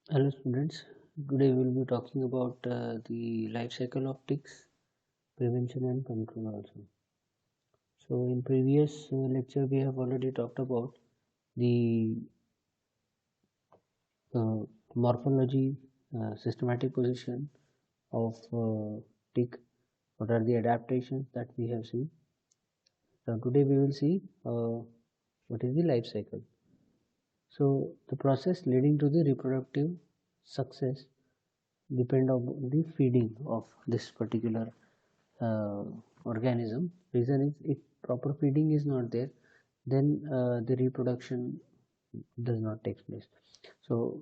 Hello students, today we will be talking about the life cycle of ticks, prevention and control also. So in previous lecture we have already talked about the uh, morphology, systematic position of tick, what are the adaptations that we have seen. So today we will see what is the life cycle. So the process leading to the reproductive success depend on the feeding of this particular uh, organism. Reason is if proper feeding is not there, then the reproduction does not take place. So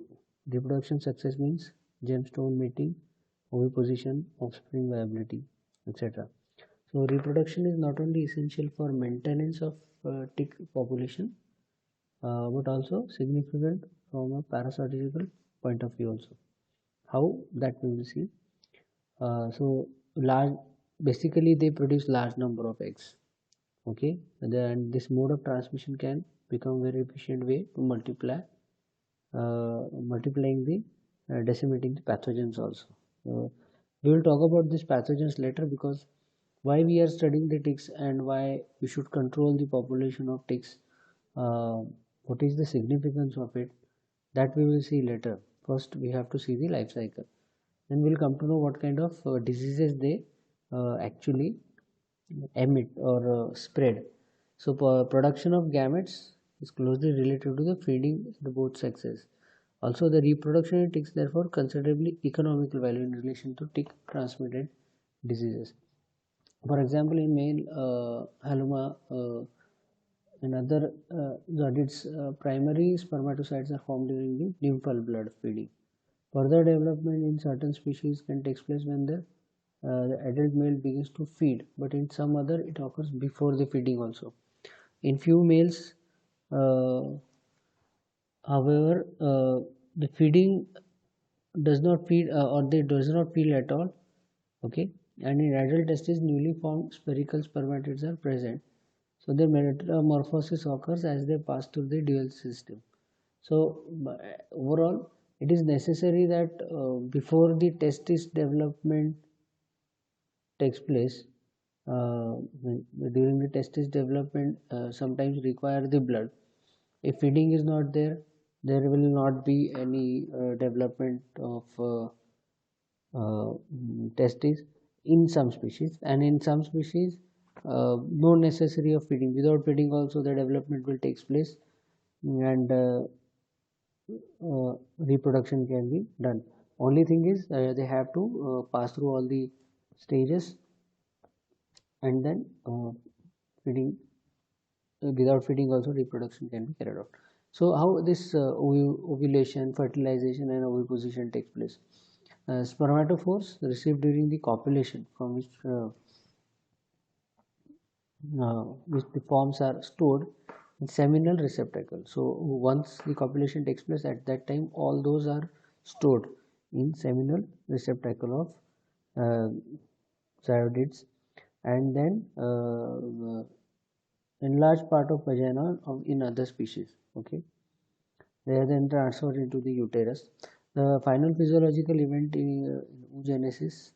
reproduction success means gemstone mating, oviposition, offspring viability, etc. So reproduction is not only essential for maintenance of tick population, but also significant from a parasitical point of view also. How that we will see. So large, basically they produce large number of eggs. Okay, then this mode of transmission can become very efficient way to multiplying the decimating the pathogens also. We will talk about these pathogens later, because why we are studying the ticks and why we should control the population of ticks, uh, what is the significance of it, that we will see later. First we have to see the life cycle, then we'll come to know what kind of diseases they actually emit or spread. So production of gametes is closely related to the feeding the both sexes. Also, the reproduction in ticks therefore considerably economical value in relation to tick transmitted diseases. For example, in male haloma and other zodids, primary spermatocytes are formed during the nymphal blood feeding. Further development in certain species can take place when the adult male begins to feed, but in some other it occurs before the feeding also. In few males, uh, however, the feeding does not feed or they does not feel at all. Okay, and in adult testes, newly formed spherical spermatids are present. So their metamorphosis occurs as they pass through the dual system. So overall, it is necessary that before the testis development takes place, uh, during the testis development sometimes require the blood. If feeding is not there, there will not be any development of testes in some species, and in some species no necessary of feeding. Without feeding also the development will take place, and reproduction can be done. Only thing is they have to pass through all the stages, and then feeding, without feeding also reproduction can be carried out. So how this ovulation, fertilization and oviposition takes place? Spermatophores received during the copulation, from which the forms are stored in seminal receptacle. So once the copulation takes place, at that time all those are stored in seminal receptacle of zygonids, and then enlarged part of vagina in other species. Okay, they are then transferred into the uterus. The final physiological event in oogenesis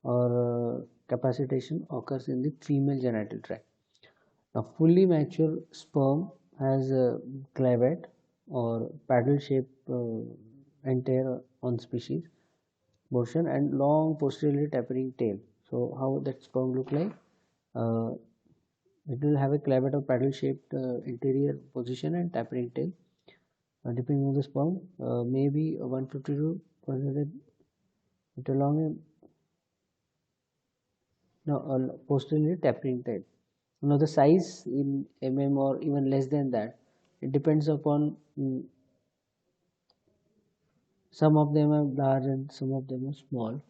or capacitation occurs in the female genital tract. A fully mature sperm has a clavate or paddle shaped anterior on species portion and long posteriorly tapering tail. So how that sperm look like? Uh, it will have a clavate or paddle shaped interior position and tapering tail. Depending on the sperm, maybe 150 to 100 meter long, no, posteriorly tapering tail. Now the size in or even less than that, it depends upon, some of them are large and some of them are small.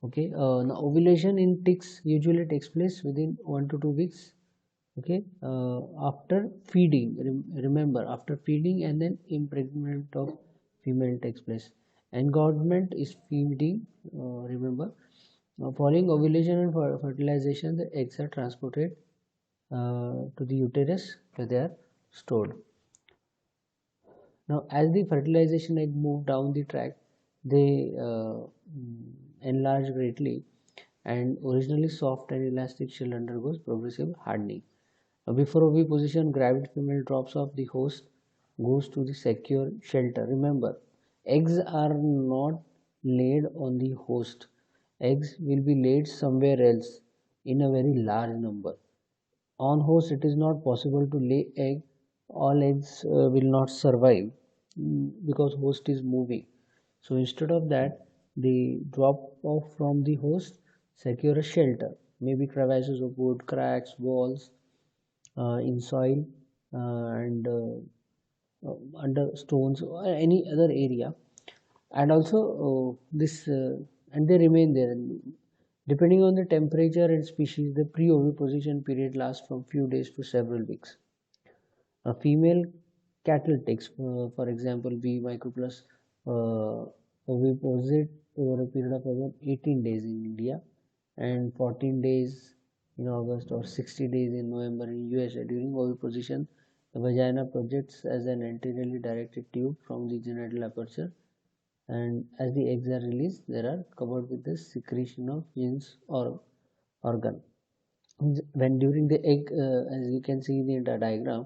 Okay, now ovulation in ticks usually takes place within 1 to 2 weeks. Okay, after feeding, remember, after feeding and then impregnation of female takes place. Engorgement is feeding, remember. Following ovulation and fertilization, the eggs are transported to the uterus where they are stored. Now, as the fertilization egg move down the track, they enlarge greatly, and originally soft and elastic shell undergoes progressive hardening. Now, before oviposition, gravid female drops off the host, goes to the secure shelter. Remember, eggs are not laid on the host. Eggs will be laid somewhere else in a very large number. On host, it is not possible to lay egg. All eggs will not survive because host is moving. So instead of that, they drop off from the host, secure a shelter, maybe crevices of wood, cracks, walls, in soil, and under stones or any other area. And also this and they remain there. Depending on the temperature and species, the pre-oviposition period lasts from few days to several weeks. A female cattle ticks, for example, B microplus, oviposit over a period of about 18 days in India and 14 days in August or 60 days in November in USA. During oviposition, the vagina projects as an anteriorly directed tube from the genital aperture, and as the eggs are released, they are covered with the secretion of gins or organ. When during the egg, as you can see in the diagram,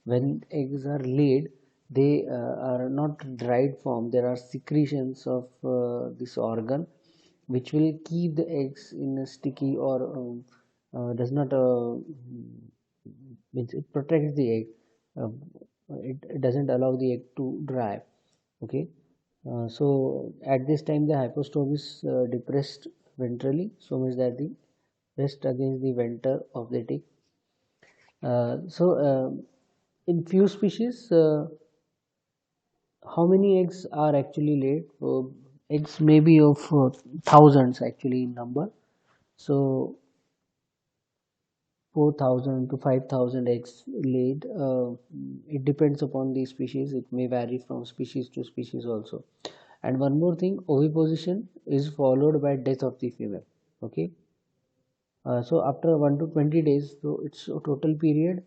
when eggs are laid, they are not dried form. There are secretions of this organ which will keep the eggs in a sticky or does not means it protects the egg. uh, it doesn't allow the egg to dry. Okay. So at this time the hypostome is depressed ventrally, so much that the rest against the venter of the tick. In few species, how many eggs are actually laid? Eggs may be of thousands actually in number. So 4,000 to 5,000 eggs laid. It depends upon the species. It may vary from species to species also. And one more thing, oviposition is followed by death of the female. Okay. So after 1 to 20 days, so it's a total period.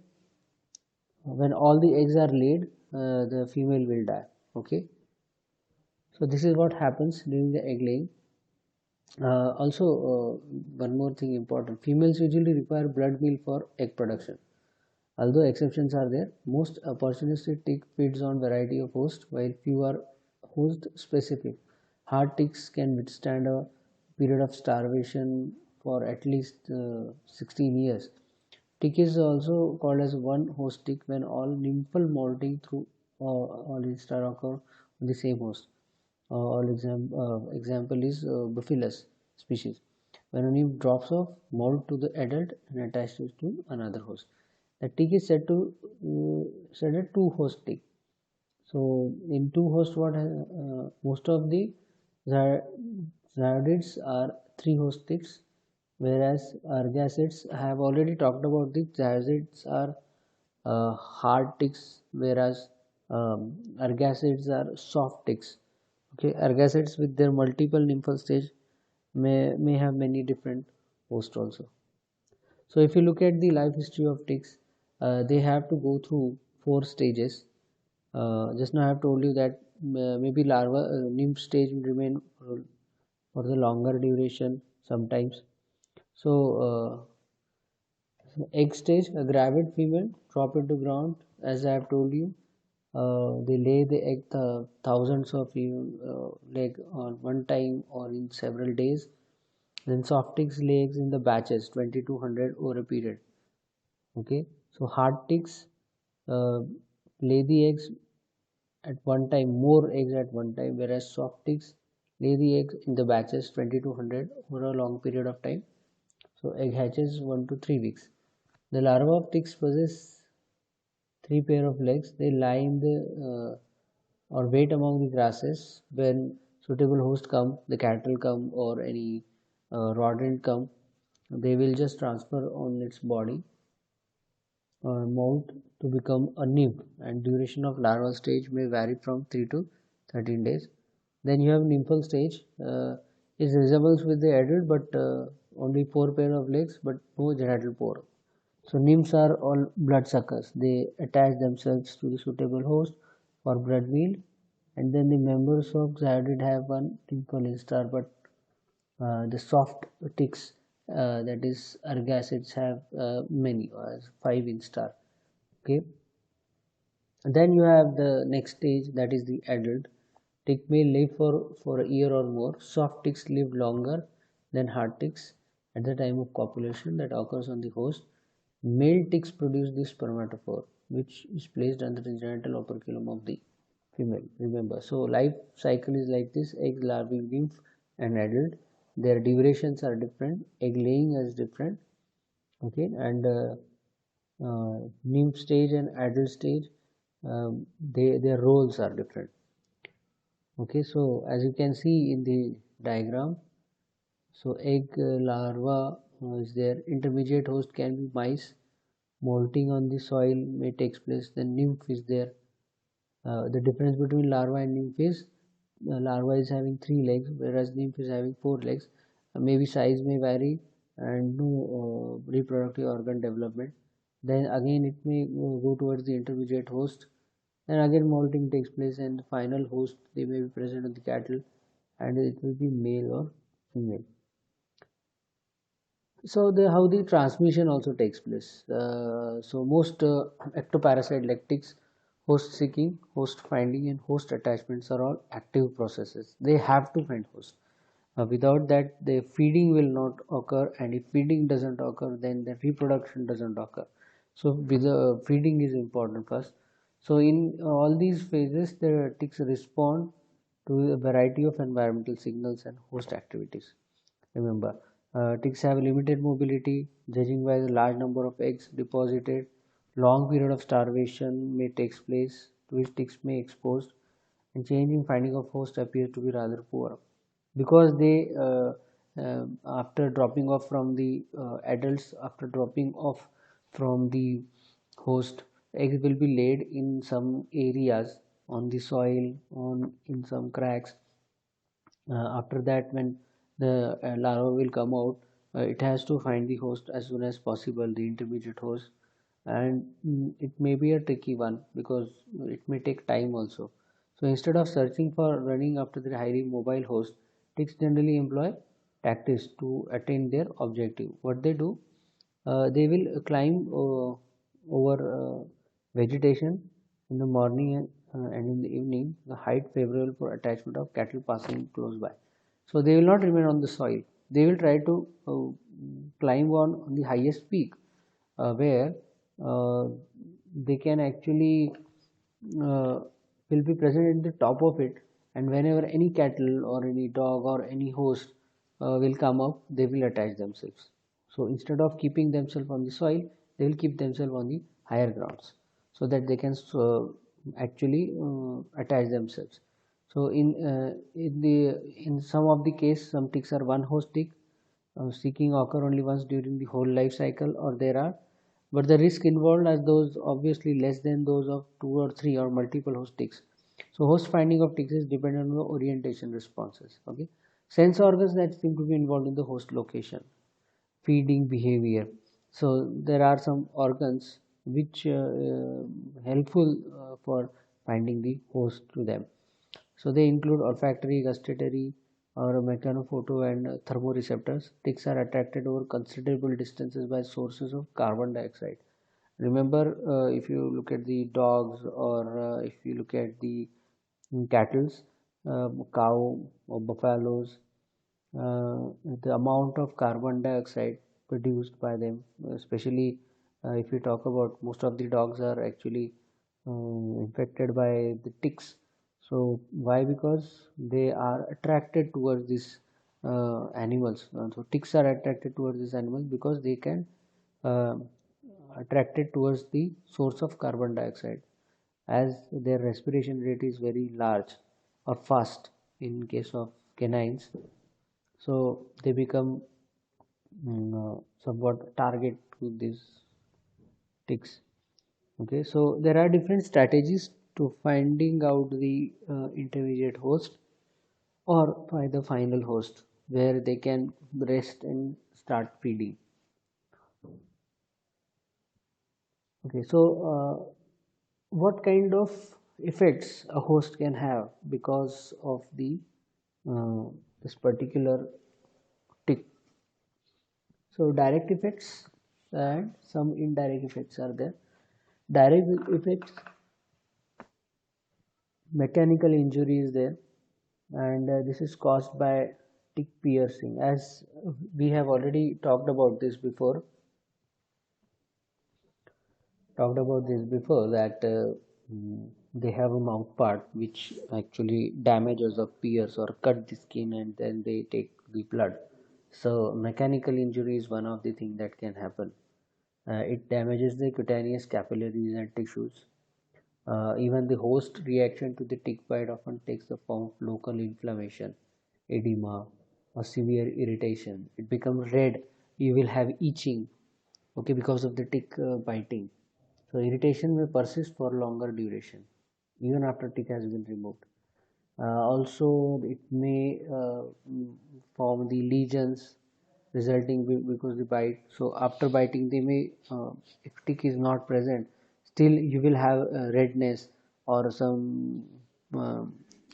When all the eggs are laid, the female will die. Okay. So this is what happens during the egg laying. Also, one more thing important, females usually require blood meal for egg production. Although exceptions are there, most opportunistic tick feeds on variety of hosts, while few are host specific. Hard ticks can withstand a period of starvation for at least 16 years. Tick is also called as one host tick when all nymphal molting through all instar occur on the same host. Example is Bacillus species. When a nymph drops off, molt to the adult and attaches to another host. The tick is said a two host tick. So in two host, most of the zyodids are three host ticks, whereas ergasids, I have already talked about the zyodids are hard ticks, whereas ergasids are soft ticks. Okay, ergasids with their multiple nymphal stage may have many different hosts also. So if you look at the life history of ticks, they have to go through four stages. Just now I have told you that maybe larva nymph stage will remain for the longer duration sometimes. So egg stage, a gravid female drop into ground, as I have told you. They lay the egg thousands of leg on one time or in several days. Then soft ticks lay eggs in the batches 20 to 100 over a period. Okay, so hard ticks uh, lay the eggs at one time, more eggs at one time, whereas soft ticks lay the eggs in the batches 20 to 100 over a long period of time. So egg hatches 1 to 3 weeks. The larva of ticks possess three pair of legs. They lie in the or wait among the grasses. When suitable host come, the cattle come or any rodent come, they will just transfer on its body molt to become a nymph, and duration of larval stage may vary from 3 to 13 days. Then you have nymphal stage. It resembles with the adult, but only four pair of legs, but no genital pore. So nymphs are all bloodsuckers. They attach themselves to the suitable host or blood meal, and then the members of Xyodid have one simple instar, but the soft ticks, that is ergacids, have many, 5 instar. Okay, and then you have the next stage, that is the adult. Tick may live for a year or more. Soft ticks live longer than hard ticks at the time of copulation that occurs on the host. Male ticks produce the spermatophore, which is placed under the genital operculum of the female. Remember, so life cycle is like this: egg, larvae, nymph, and adult. Their durations are different. Egg laying is different. Okay, and nymph stage and adult stage, their roles are different. Okay, so as you can see in the diagram, so egg, larva is there. Intermediate host can be mice. Molting on the soil may takes place. Then nymph is there. The difference between larva and nymph is larva is having 3 legs, whereas nymph is having 4 legs. Maybe size may vary and no reproductive organ development. Then again it may go towards the intermediate host. Then again molting takes place, and the final host, they may be present in the cattle, and it will be male or female. So how the transmission also takes place. So most ectoparasite lectics, host seeking, host finding, and host attachments are all active processes. They have to find host. Without that, the feeding will not occur, and if feeding doesn't occur, then the reproduction doesn't occur. So with the feeding is important first. So in all these phases, the ticks respond to a variety of environmental signals and host activities. Remember, ticks have limited mobility, judging by the large number of eggs deposited. Long period of starvation may take place, to which ticks may exposed, and change in finding of host appears to be rather poor, because they after dropping off from the adults, after dropping off from the host, eggs will be laid in some areas on the soil, on in some cracks. After that, when the larva will come out, it has to find the host as soon as possible, the intermediate host, and it may be a tricky one because it may take time also. So instead of searching for running after the highly mobile host, ticks generally employ tactics to attain their objective. What they do, they will climb over vegetation in the morning and in the evening, the height favorable for attachment of cattle passing close by. So they will not remain on the soil. They will try to climb on the highest peak, where uh, they can actually uh, will be present at the top of it, and whenever any cattle or any dog or any host will come up, they will attach themselves. So instead of keeping themselves on the soil, they will keep themselves on the higher grounds, so that they can actually attach themselves. So in some of the case, some ticks are one host tick, seeking occur only once during the whole life cycle, or there are, but the risk involved as those obviously less than those of 2 or 3 or multiple host ticks. So host finding of ticks is dependent on the orientation responses. Okay, sense organs that seem to be involved in the host location, feeding behavior. So there are some organs which helpful for finding the host to them. So they include olfactory, gustatory, or mechanophoto and thermoreceptors. Ticks are attracted over considerable distances by sources of carbon dioxide. Remember, if you look at the dogs, or if you look at the cattle, cow or buffaloes, the amount of carbon dioxide produced by them, especially if you talk about, most of the dogs are actually infected by the ticks. So why? Because they are attracted towards these animals. So ticks are attracted towards these animals because they can uh, attracted towards the source of carbon dioxide, as their respiration rate is very large or fast in case of canines. So they become somewhat target to these ticks. Okay, so there are different strategies to finding out the intermediate host or by the final host, where they can rest and start feeding. Okay, so what kind of effects a host can have because of the uh, this particular tick. So direct effects and some indirect effects are there. Direct effects, mechanical injury is there, and this is caused by tick piercing. As we have already talked about this before that they have a mouth part which actually damages or pierce or cut the skin and then they take the blood. So mechanical injury is one of the thing that can happen. It damages the cutaneous capillaries and tissues. Even the host reaction to the tick bite often takes the form of local inflammation, edema, or severe irritation. It becomes red. You will have itching, okay, because of the tick biting. So irritation may persist for longer duration, even after tick has been removed. Also, it may form the lesions resulting because the bite. So after biting, they may, if tick is not present, still you will have redness or uh,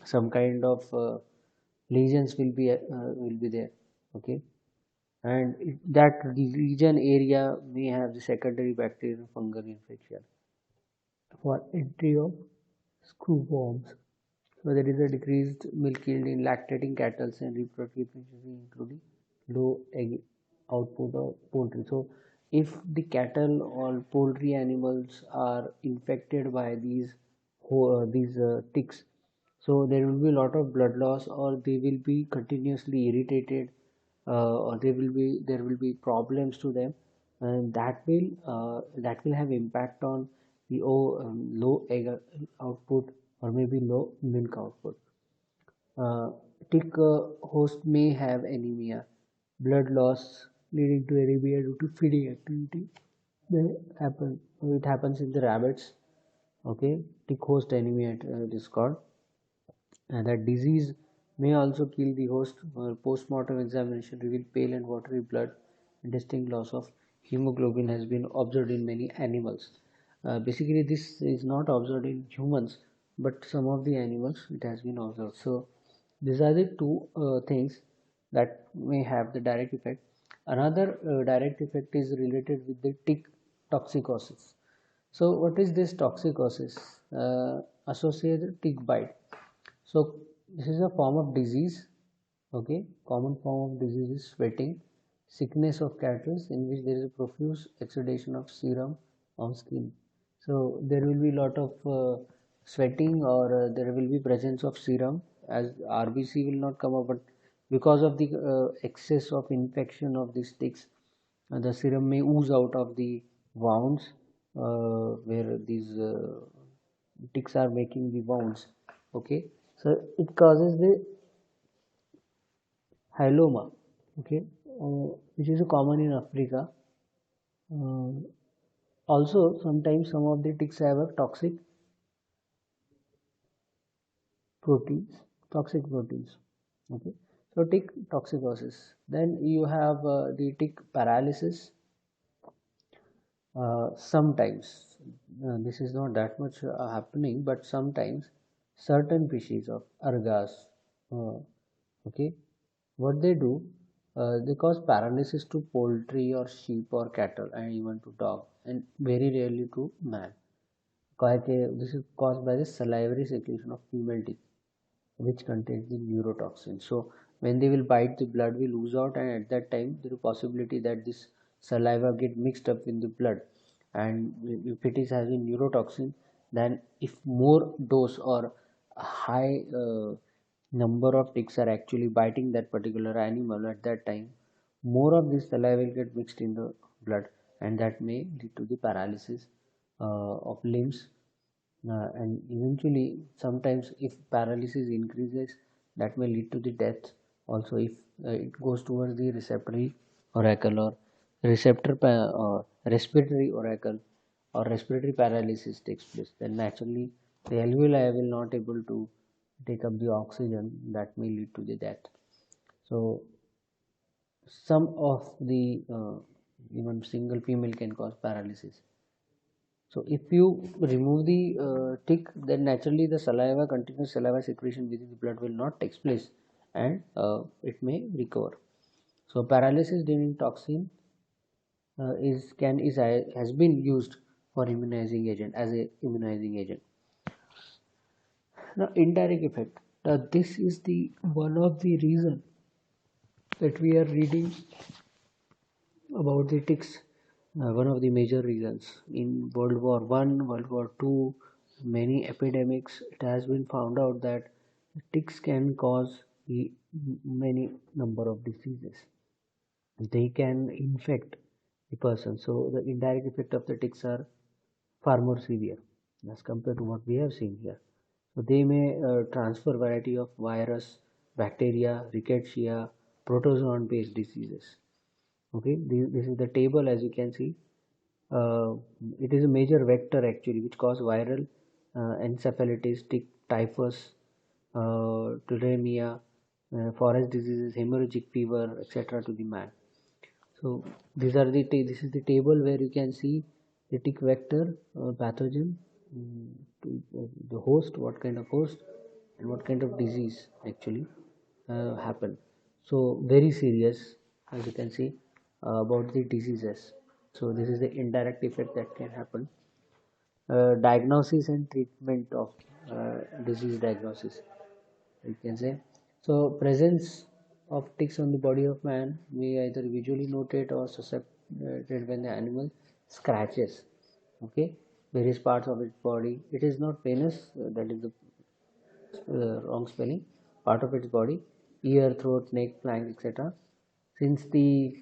some kind of lesions will be there. Okay, and that the region area may have the secondary bacterial fungal infection for entry of screwworms. So there is a decreased milk yield in lactating cattle and reproductive efficiency, including low egg output of poultry. So if the cattle or poultry animals are infected by these ticks, so there will be a lot of blood loss, or they will be continuously irritated, or there will be problems to them, and that will have impact on the low egg output or maybe low milk output. Uh, Tick host may have anemia, blood loss leading to anemia due to feeding activity. May happen. It happens in the rabbits. Okay, tick host anemia it is called, and that disease may also kill the host. Post-mortem examination revealed pale and watery blood and distinct loss of hemoglobin has been observed in many animals. Basically, this is not observed in humans, but some of the animals it has been observed. So, these are the two things that may have the direct effect. Another direct effect is related with the tick toxicosis. So, what is this toxicosis? Associated tick bite. So this is a form of disease. Okay, common form of disease is sweating, sickness of cattle in which there is a profuse exudation of serum on skin. So there will be a lot of sweating, or there will be presence of serum, as RBC will not come up, but because of the excess of infection of these ticks, the serum may ooze out of the wounds where these ticks are making the wounds. Okay, so it causes the hyaloma, okay, which is common in Africa. uh, Also sometimes some of the ticks have a proteins toxic proteins. Okay, so tick toxicosis. Then you have the tick paralysis. Sometimes this is not that much happening, but sometimes certain species of argas, uh, okay, what they do, they cause paralysis to poultry or sheep or cattle and even to dog, and very rarely to man. This is caused by the salivary secretion of female tick, which contains the neurotoxin. So when they will bite, the blood will ooze out, and at that time there is a possibility that this saliva get mixed up in the blood. And if it is having neurotoxin, then if more dose or high number of ticks are actually biting that particular animal at that time, more of this saliva will get mixed in the blood, and that may lead to the paralysis of limbs, and eventually sometimes if paralysis increases, that may lead to the death. Also, if it goes towards the receptory oracle or or respiratory oracle, or respiratory paralysis takes place, then naturally the alveoli will not able to take up the oxygen, that may lead to the death. So some of the even single female can cause paralysis. So if you remove the tick, then naturally the saliva, continuous saliva secretion within the blood will not take place, and it may recover. So paralysis during toxin has been used for immunizing agent, as a immunizing agent. Now indirect effect. This is the one of the reason that we are reading about the ticks. One of the major reasons in World War One, World War Two, many epidemics, it has been found out that ticks can cause many number of diseases. They can infect the person. So the indirect effect of the ticks are far more severe as compared to what we have seen here. So they may transfer variety of virus, bacteria, rickettsia, protozoan based diseases. Okay, this is the table. As you can see, uh, it is a major vector actually which cause viral encephalitis, tick, typhus, tularemia, forest diseases, hemorrhagic fever, etc. to the man. So these are this is the table where you can see the tick vector pathogen, to the host, what kind of host, and what kind of disease actually happen. So very serious, as you can see, about the diseases. So this is the indirect effect that can happen. Diagnosis and treatment of disease diagnosis, you can say. So presence of ticks on the body of man may either visually noted or susceptible when the animal scratches, okay, various parts of its body. It is not penis, that is the wrong spelling, part of its body, ear, throat, neck, flank, etc. Since the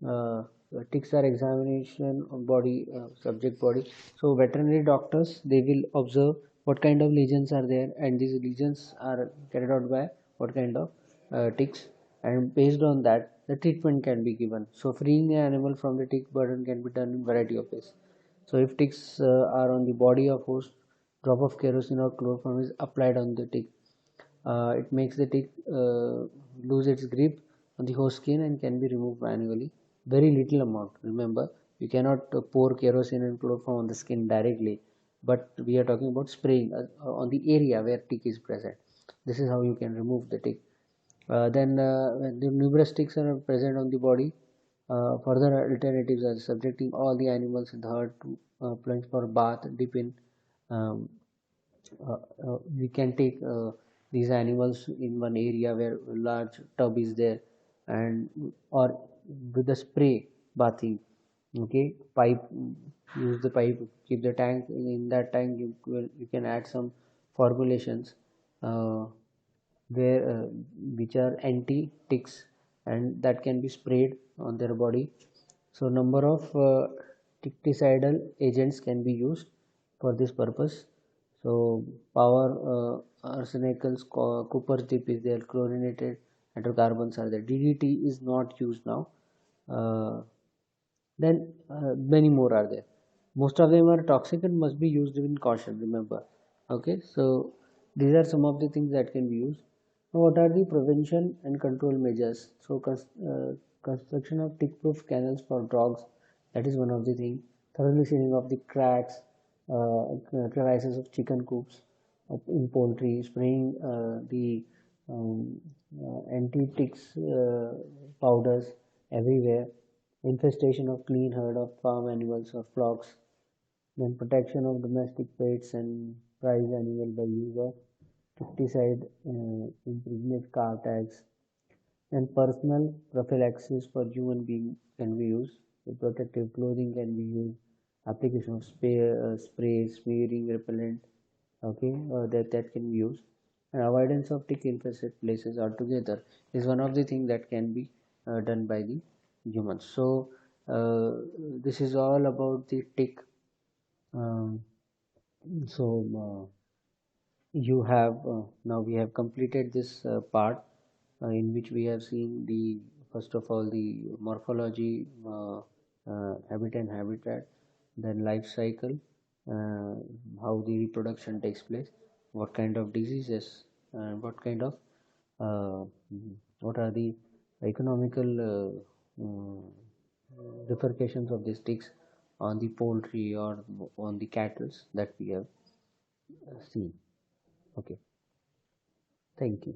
uh, ticks are examination of body, subject body, so veterinary doctors, they will observe what kind of lesions are there, and these lesions are carried out by what kind of ticks, and based on that the treatment can be given. So freeing the animal from the tick burden can be done in variety of ways. So if ticks are on the body of host, drop of kerosene or chloroform is applied on the tick. It makes the tick lose its grip on the host skin and can be removed manually. Very little amount. Remember, you cannot pour kerosene and chloroform on the skin directly, but we are talking about spraying on the area where tick is present. This is how you can remove the tick. Then when the numerous ticks are present on the body, further alternatives are subjecting all the animals in the herd to plunge for bath, dip in. Um, we can take these animals in one area where a large tub is there, and or with the spray bathing. Okay, pipe, use the pipe, keep the tank. In that tank you can add some formulations uh, where which are anti ticks, and that can be sprayed on their body. So number of tickticidal agents can be used for this purpose. So power arsenicals, copper tip is there, chlorinated hydrocarbons are there. DDT is not used now. Uh, then many more are there. Most of them are toxic and must be used with caution. Remember, okay. So these are some of the things that can be used. Now, what are the prevention and control measures? So construction of tick-proof kennels for dogs, that is one of the things. Thoroughly sealing of the cracks, crevices of chicken coops in poultry, spraying the um, anti-ticks powders everywhere, infestation of clean herd of farm animals or flocks, then protection of domestic pets and prize animal by use of pesticide impregnate cow tags, and personal prophylaxis for human being can be used. The protective clothing can be used. Application of spray, smearing, repellent. Okay, that can be used. And avoidance of tick infested places altogether is one of the things that can be done by the humans. So this is all about the tick. Um, so you have now we have completed this part in which we have seen the first of all the morphology, habitat, then life cycle, uh, how the reproduction takes place, what kind of diseases, and what kind of uh, what are the economical repercussions of these ticks on the poultry or on the cattle that we have seen. Okay, thank you.